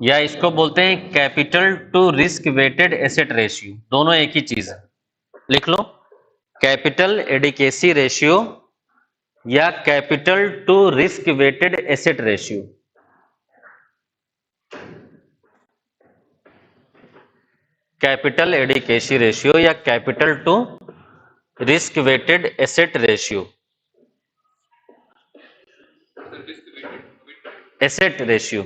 या इसको बोलते हैं capital to risk weighted asset ratio, दोनों एक ही चीज है। लिख लो, कैपिटल एडिकेसी रेशियो या capital to risk weighted asset ratio. Capital adequacy ratio या capital to risk weighted asset ratio, asset ratio,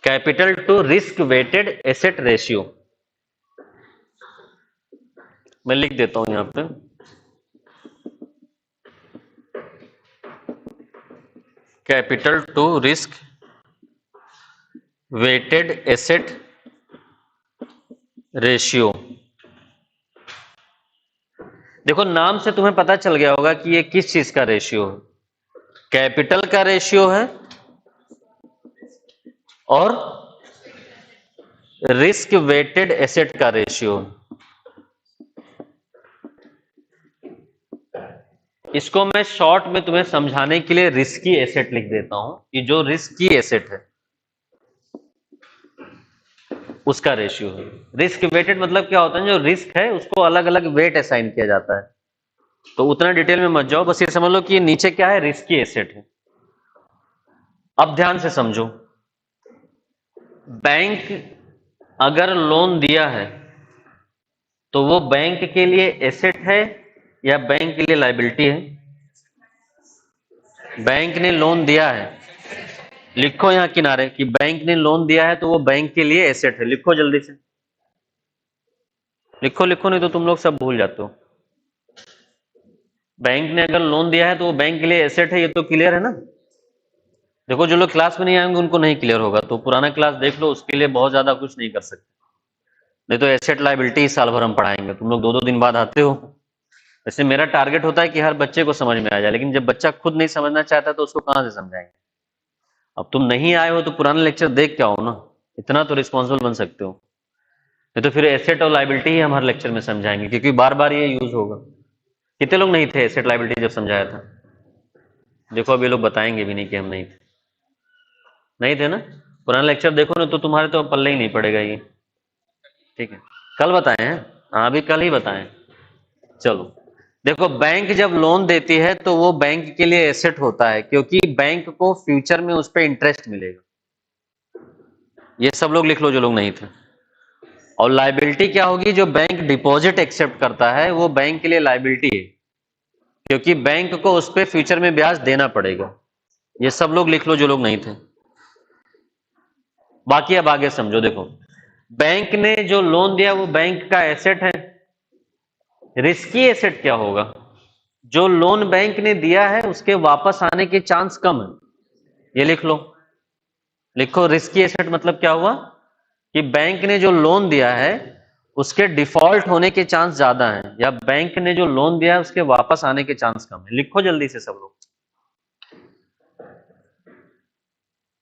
capital to risk weighted asset ratio. मैं लिख देता हूं यहां पे, capital to risk weighted asset ratio. देखो नाम से तुम्हें पता चल गया होगा कि ये किस चीज का रेशियो है, कैपिटल का रेशियो है और रिस्क वेटेड एसेट का रेशियो। इसको मैं शॉर्ट में तुम्हें समझाने के लिए रिस्की एसेट लिख देता हूं कि जो रिस्की एसेट है उसका रेशियो है। रिस्क वेटेड मतलब क्या होता है, जो रिस्क है उसको अलग अलग वेट असाइन किया जाता है। तो उतना डिटेल में मत जाओ, बस ये समझ लो कि नीचे क्या है, रिस्की एसेट है। अब ध्यान से समझो, बैंक अगर लोन दिया है तो वो बैंक के लिए एसेट है या बैंक के लिए लायबिलिटी है? बैंक ने लोन दिया है, लिखो यहां किनारे कि बैंक ने लोन दिया है तो वो बैंक के लिए एसेट है। लिखो जल्दी से, लिखो लिखो, नहीं तो तुम लोग सब भूल जाते हो। बैंक ने अगर लोन दिया है तो वो बैंक के लिए एसेट है, ये तो क्लियर है ना। देखो जो लोग क्लास में नहीं आएंगे उनको नहीं क्लियर होगा, तो पुराना क्लास देख लो, उसके लिए बहुत ज्यादा कुछ नहीं कर सकते। नहीं तो एसेट लायबिलिटी साल भर हम पढ़ाएंगे, तुम लोग दो दो दिन बाद आते हो। वैसे मेरा टारगेट होता है कि हर बच्चे को समझ में आ जाए, लेकिन जब बच्चा खुद नहीं समझना चाहता तो उसको कहां से समझाएंगे। अब तुम नहीं आए हो तो पुराना लेक्चर देख के आओ ना, इतना तो रिस्पॉन्सिबल बन सकते हो। नहीं तो फिर एसेट और लायबिलिटी ही हम हर लेक्चर में समझाएंगे, क्योंकि बार बार ये यूज होगा। कितने लोग नहीं थे एसेट लायबिलिटी जब समझाया था? देखो अभी लोग बताएंगे भी नहीं कि हम नहीं थे। नहीं थे ना? पुराना लेक्चर देखो ना, तो तुम्हारे तो पल्ले ही नहीं पड़ेगा ये। ठीक है, कल बताए हैं, हाँ अभी कल ही बताएं। चलो देखो, बैंक जब लोन देती है तो वो बैंक के लिए एसेट होता है, क्योंकि बैंक को फ्यूचर में उस पर इंटरेस्ट मिलेगा। ये सब लोग लिख लो जो लोग नहीं थे। और लायबिलिटी क्या होगी, जो बैंक डिपॉजिट एक्सेप्ट करता है वो बैंक के लिए लायबिलिटी है, क्योंकि बैंक को उस पर फ्यूचर में ब्याज देना पड़ेगा। ये सब लोग लिख लो जो लोग नहीं थे। बाकी अब आगे समझो, देखो बैंक ने जो लोन दिया वो बैंक का एसेट है। रिस्की एसेट क्या होगा, जो लोन बैंक ने दिया है उसके वापस आने के चांस कम है। ये लिख लो, लिखो रिस्की एसेट मतलब क्या हुआ कि बैंक ने जो लोन दिया है उसके डिफॉल्ट होने के चांस ज्यादा हैं, या बैंक ने जो लोन दिया है उसके वापस आने के चांस कम है। लिखो जल्दी से सब लोग,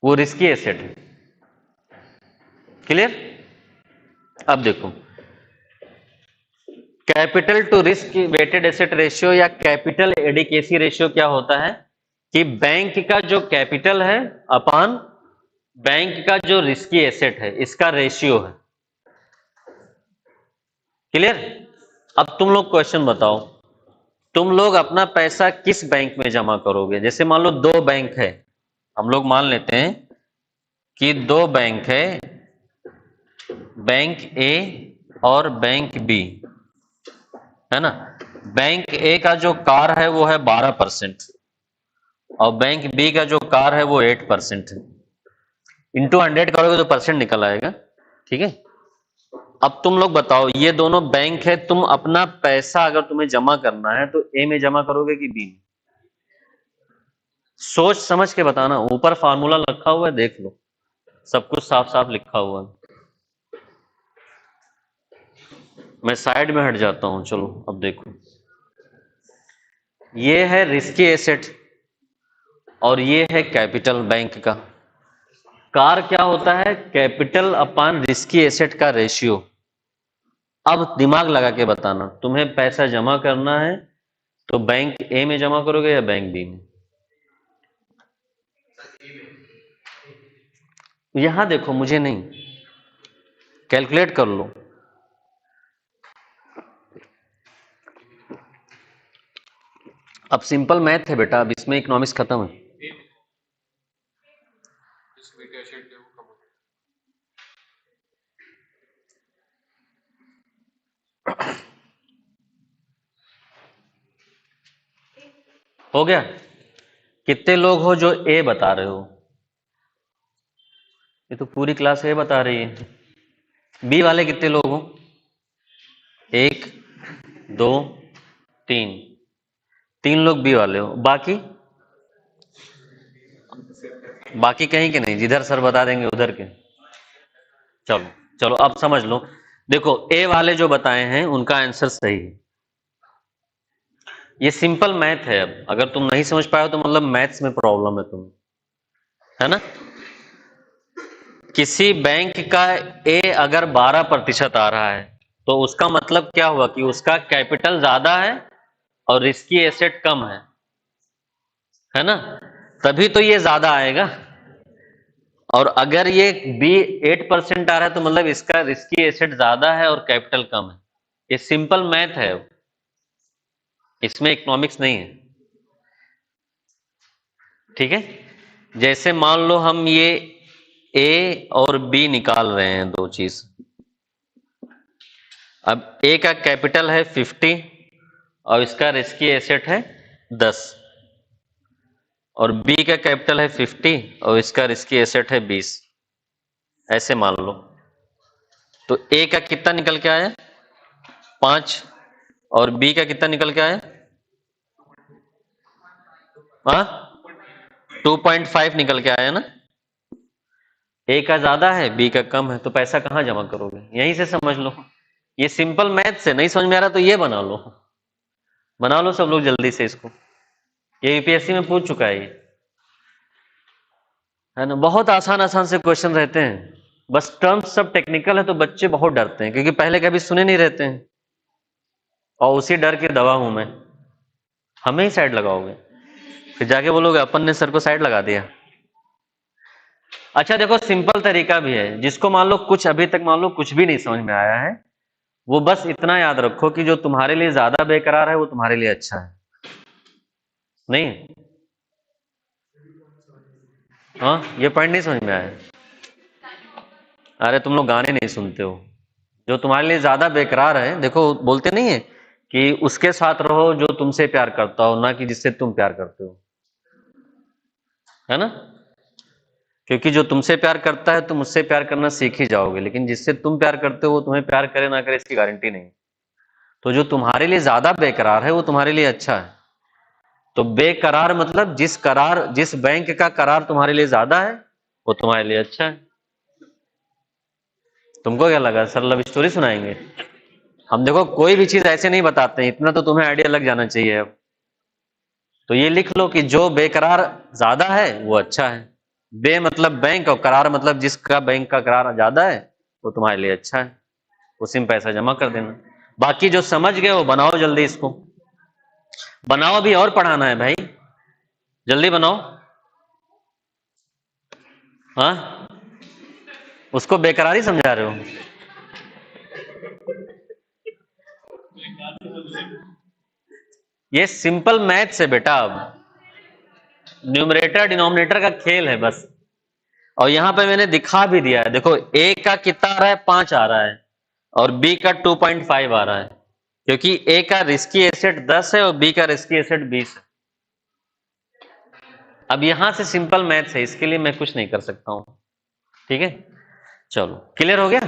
वो रिस्की एसेट है। क्लियर? अब देखो, capital to risk weighted asset ratio या कैपिटल एडिकेसी रेशियो क्या होता है कि बैंक का जो कैपिटल है अपॉन बैंक का जो रिस्की एसेट है, इसका रेशियो है। क्लियर? अब तुम लोग क्वेश्चन बताओ, तुम लोग अपना पैसा किस बैंक में जमा करोगे? जैसे मान लो दो बैंक है, हम लोग मान लेते हैं कि दो बैंक है, बैंक ए और बैंक बी, है ना। बैंक ए का जो कार है वो है 12% और बैंक बी का जो कार है वो 8% है। इंटू 100 करोगे तो परसेंट निकल आएगा। ठीक है, अब तुम लोग बताओ, ये दोनों बैंक है, तुम अपना पैसा अगर तुम्हें जमा करना है तो ए में जमा करोगे कि बी में? सोच समझ के बताना, ऊपर फार्मूला रखा हुआ है देख लो, सब कुछ साफ साफ लिखा हुआ है। मैं साइड में हट जाता हूं, चलो अब देखो, ये है रिस्की एसेट और ये है कैपिटल बैंक का। कार क्या होता है, कैपिटल अपॉन रिस्की एसेट का रेशियो। अब दिमाग लगा के बताना, तुम्हें पैसा जमा करना है तो बैंक ए में जमा करोगे या बैंक बी में? यहां देखो, मुझे नहीं, कैलकुलेट कर लो। अब सिंपल मैथ है बेटा, अब इसमें इकोनॉमिक्स खत्म है। हो गया? कितने लोग हो जो ए बता रहे हो? ये तो पूरी क्लास ए बता रही है। बी वाले कितने लोग हो? 1 2 3, 3 लोग बी वाले हो। बाकी बाकी कहीं के नहीं, जिधर सर बता देंगे उधर के। चलो चलो, अब समझ लो। देखो, ए वाले जो बताए हैं उनका आंसर सही है। ये सिंपल मैथ है। अब अगर तुम नहीं समझ पाए हो तो मतलब मैथ्स में प्रॉब्लम है तुम्हें, है ना? किसी बैंक का ए अगर 12% आ रहा है तो उसका मतलब क्या हुआ कि उसका कैपिटल ज्यादा है और रिस्की एसेट कम है ना? तभी तो ये ज्यादा आएगा। और अगर ये बी 8% आ रहा है तो मतलब इसका रिस्की एसेट ज्यादा है और कैपिटल कम है। ये सिंपल मैथ है, इसमें इकोनॉमिक्स नहीं है। ठीक है? जैसे मान लो हम ये ए और बी निकाल रहे हैं, दो चीज। अब ए का कैपिटल है 50 और इसका रिस्की एसेट है 10, और बी का कैपिटल है 50 और इसका रिस्की एसेट है 20। ऐसे मान लो। तो ए का कितना निकल के आया? 5। और बी का कितना निकल के आया? हाँ, 2.5 निकल के आया ना। ए का ज्यादा है, बी का कम है, तो पैसा कहाँ जमा करोगे? यहीं से समझ लो। ये सिंपल मैथ से नहीं समझ में आ रहा तो ये बना लो, बना लो सब लोग जल्दी से इसको। ये यूपीएससी में पूछ चुका है ये, है ना? बहुत आसान आसान से क्वेश्चन रहते हैं, बस टर्म्स सब टेक्निकल है तो बच्चे बहुत डरते हैं, क्योंकि पहले कभी सुने नहीं रहते हैं। और उसी डर की दवा हूं मैं। हमें ही साइड लगाओगे, फिर जाके बोलोगे अपन ने सर को साइड लगा दिया। अच्छा देखो, सिंपल तरीका भी है। जिसको मान लो कुछ अभी तक मान लो कुछ भी नहीं समझ में आया है, वो बस इतना याद रखो कि जो तुम्हारे लिए ज्यादा बेकरार है वो तुम्हारे लिए अच्छा है। नहीं? हाँ, ये पॉइंट नहीं समझ में आया? अरे तुम लोग गाने नहीं सुनते हो। जो तुम्हारे लिए ज्यादा बेकरार है, देखो बोलते नहीं है कि उसके साथ रहो जो तुमसे प्यार करता हो, ना कि जिससे तुम प्यार करते हो, है ना? क्योंकि जो तुमसे प्यार करता है तुम उससे प्यार करना सीख ही जाओगे, लेकिन जिससे तुम प्यार करते हो वो तुम्हें प्यार करे ना करे इसकी गारंटी नहीं। तो जो तुम्हारे लिए ज्यादा बेकरार है वो तुम्हारे लिए अच्छा है। तो बेकरार मतलब जिस बैंक का करार तुम्हारे लिए ज्यादा है वो तुम्हारे लिए अच्छा है। तुमको क्या लगा सर लव स्टोरी सुनाएंगे? हम देखो कोई भी चीज ऐसे नहीं बताते हैं, इतना तो तुम्हें आइडिया लग जाना चाहिए अब। तो ये लिख लो कि जो बेकरार ज्यादा है वो अच्छा है। बे मतलब बैंक और करार मतलब जिसका बैंक का करार ज्यादा है वो तुम्हारे लिए अच्छा है। उसी में पैसा जमा कर देना। बाकी जो समझ गए वो बनाओ जल्दी इसको। बनाओ, अभी और पढ़ाना है भाई, जल्दी बनाओ। हाँ, उसको बेकरारी समझा रहे हो? ये सिंपल मैथ्स है बेटा। अब न्यूमरेटर डिनोमिनेटर का खेल है बस। और यहां पे मैंने दिखा भी दिया है, देखो ए का कितना आ रहा है? 5 आ रहा है और बी का 2.5 आ रहा है, क्योंकि ए का रिस्की एसेट 10 है और बी का रिस्की एसेट 20 है। अब यहां से सिंपल मैथ्स है, इसके लिए मैं कुछ नहीं कर सकता हूं। ठीक है, चलो क्लियर हो गया।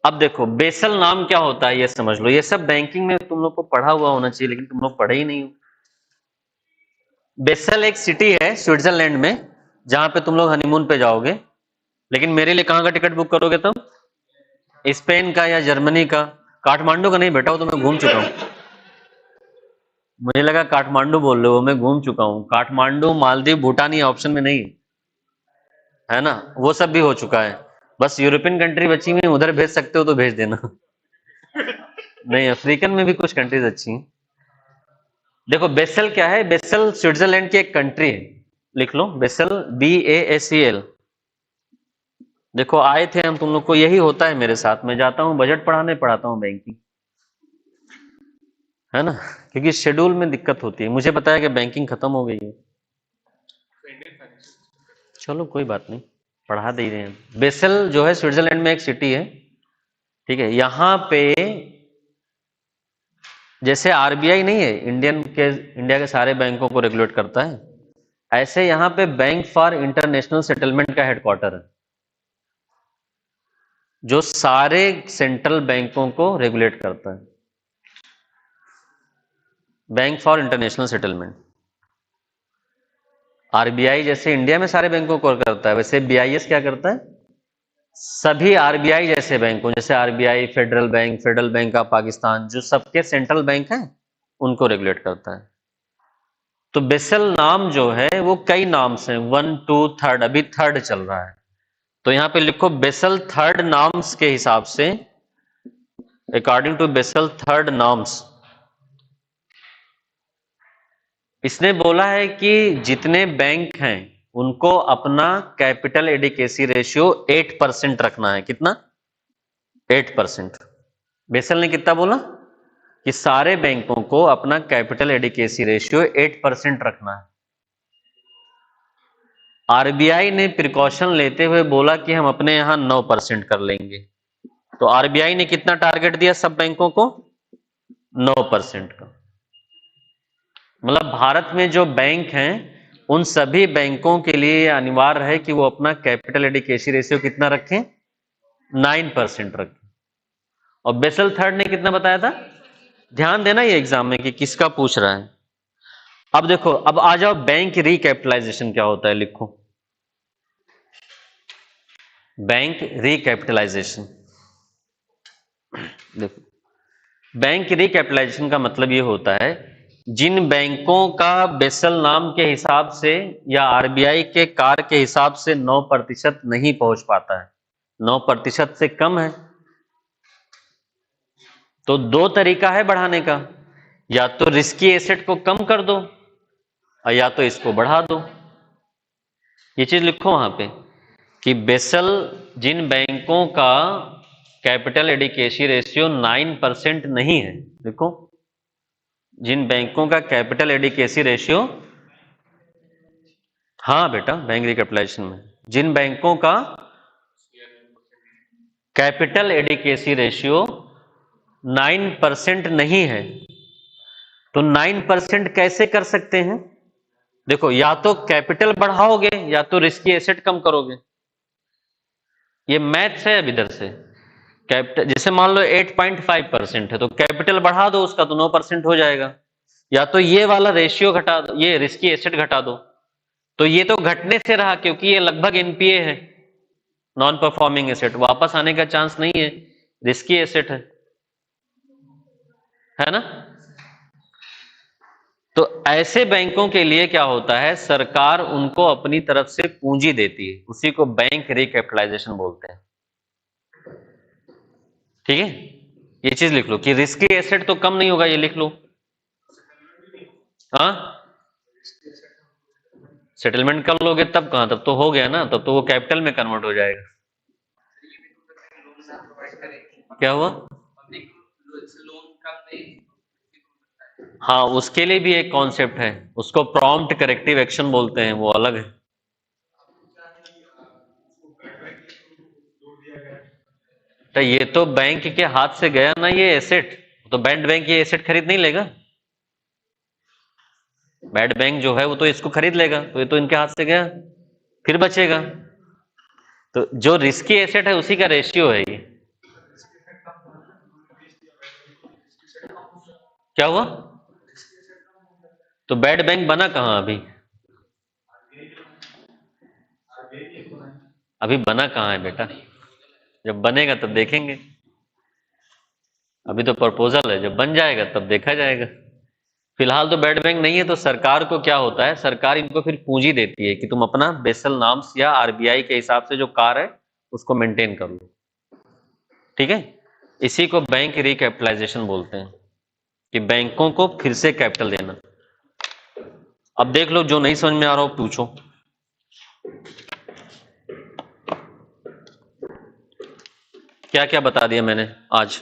अब देखो बेसल नाम क्या होता है ये समझ लो। ये सब बैंकिंग में तुम लोग को पढ़ा हुआ होना चाहिए, लेकिन तुम लोग पढ़े ही नहीं हो। बेसल एक सिटी है स्विट्जरलैंड में, जहां पे तुम लोग हनीमून पे जाओगे। लेकिन मेरे लिए कहां का टिकट बुक करोगे तुम? स्पेन का या जर्मनी का? काठमांडू का नहीं बेटा, वो तो मैं घूम चुका हूँ। मुझे लगा काठमांडू बोल रहे हो, मैं घूम चुका हूँ। काठमांडू, मालदीव, भूटान ये ऑप्शन में नहीं है ना, वो सब भी हो चुका है। बस यूरोपियन कंट्री बची हुई, उधर भेज सकते हो तो भेज देना। नहीं, अफ्रीकन में भी कुछ कंट्रीज अच्छी हैं। देखो बेसल क्या है? बेसल स्विट्जरलैंड की एक कंट्री है। लिख लो बेसल, BASEL। देखो आए थे हम, तुम लोग को यही होता है मेरे साथ, मैं जाता हूँ बजट पढ़ाने, पढ़ाता हूँ बैंकिंग, है ना, क्योंकि शेड्यूल में दिक्कत होती है। मुझे पता है कि बैंकिंग खत्म हो गई है, चलो कोई बात नहीं, पढ़ा दे रहे हैं। बेसल जो है स्विट्जरलैंड में एक सिटी है, ठीक है। यहाँ पे जैसे आरबीआई नहीं है, इंडिया के सारे बैंकों को रेगुलेट करता है, ऐसे यहाँ पे बैंक फॉर इंटरनेशनल सेटलमेंट का हेडक्वार्टर है, जो सारे सेंट्रल बैंकों को रेगुलेट करता है। Bank for international settlement, RBI जैसे इंडिया में सारे बैंकों को करता है, वैसे बीआईएस क्या करता है, सभी आरबीआई जैसे बैंकों, जैसे RBI, federal bank of Pakistan, जो सबके सेंट्रल बैंक हैं, उनको रेगुलेट करता है। तो बेसल नाम जो है वो कई नाम से, 1 2 3, अभी थर्ड चल रहा है, तो यहां पे लिखो बेसल थर्ड नॉर्म्स के हिसाब से, according to Basel third norms, इसने बोला है कि जितने बैंक हैं उनको अपना कैपिटल एडिकेसी रेशियो 8% रखना है। कितना? 8%। बेसल ने कितना बोला कि सारे बैंकों को अपना कैपिटल एडिकेसी रेशियो 8% रखना है। आरबीआई ने प्रिकॉशन लेते हुए बोला कि हम अपने यहां 9% कर लेंगे, तो आरबीआई ने कितना टारगेट दिया सब बैंकों को? 9% का। मतलब भारत में जो बैंक हैं उन सभी बैंकों के लिए अनिवार्य है कि वो अपना कैपिटल एडिकेसी रेशियो कितना रखें? 9% रखें। और बेसल थर्ड ने कितना बताया था? ध्यान देना ये एग्जाम में कि किसका पूछ रहा है। अब देखो, अब आ जाओ बैंक रिकैपिटलाइजेशन क्या होता है, लिखो बैंक रिकैपिटलाइजेशन। देखो बैंक रिकैपिटलाइजेशन का मतलब ये होता है, जिन बैंकों का बेसल नाम के हिसाब से या आरबीआई के कार के हिसाब से 9% नहीं पहुंच पाता है, 9% से कम है, तो दो तरीका है बढ़ाने का, या तो रिस्की एसेट को कम कर दो और या तो इसको बढ़ा दो। ये चीज लिखो वहां पे कि बेसल जिन बैंकों का कैपिटल एडिकेसी रेशियो 9% नहीं है, देखो जिन बैंकों का कैपिटल एडिकेसी रेशियो, हाँ बेटा बैंक रिकैपिटलाइजेशन में जिन बैंकों का कैपिटल एडिकेसी रेशियो 9% नहीं है, तो 9% कैसे कर सकते हैं? देखो या तो कैपिटल बढ़ाओगे या तो रिस्की एसेट कम करोगे, ये मैथ्स है। अब इधर से कैपिटल जैसे मान लो 8.5% है, तो कैपिटल बढ़ा दो उसका तो 9% हो जाएगा, या तो ये वाला रेशियो घटा दो, ये रिस्की एसेट घटा दो, तो ये तो घटने से रहा क्योंकि ये लगभग एनपीए है, नॉन परफॉर्मिंग एसेट, वापस आने का चांस नहीं है, रिस्की एसेट है ना। तो ऐसे बैंकों के लिए क्या होता है, सरकार उनको अपनी तरफ से पूंजी देती है, उसी को बैंक रिकैपिटलाइजेशन बोलते हैं। ठीक है, ये चीज लिख लो कि रिस्की एसेट तो कम नहीं होगा, ये लिख लो। हाँ, सेटलमेंट कर लोगे तब कहां, तब तो हो गया ना, तब तो वो कैपिटल में कन्वर्ट हो जाएगा। क्या हुआ? हाँ, उसके लिए भी एक कॉन्सेप्ट है, उसको प्रॉम्प्ट करेक्टिव एक्शन बोलते हैं, वो अलग है। तो ये तो बैंक के हाथ से गया ना ये एसेट, तो बैड बैंक ये एसेट खरीद नहीं लेगा, बैड बैंक जो है वो तो इसको खरीद लेगा, तो ये तो इनके हाथ से गया, फिर बचेगा। तो जो रिस्की एसेट है उसी का रेशियो है ये। क्या हुआ? तो बैड बैंक बना कहां अभी? अभी बना कहां है बेटा? जब बनेगा तब देखेंगे, अभी तो प्रपोजल है, जब बन जाएगा तब देखा जाएगा। फिलहाल तो बैड बैंक नहीं है, तो सरकार को क्या होता है, सरकार इनको फिर पूंजी देती है कि तुम अपना बेसल नॉर्म्स या आरबीआई के हिसाब से जो कार है उसको मेंटेन कर लो। ठीक है, इसी को बैंक रिकैपिटलाइजेशन बोलते हैं, कि बैंकों को फिर से कैपिटल देना। अब देख लो, जो नहीं समझ में आ रहा हो पूछो। क्या क्या बता दिया मैंने आज?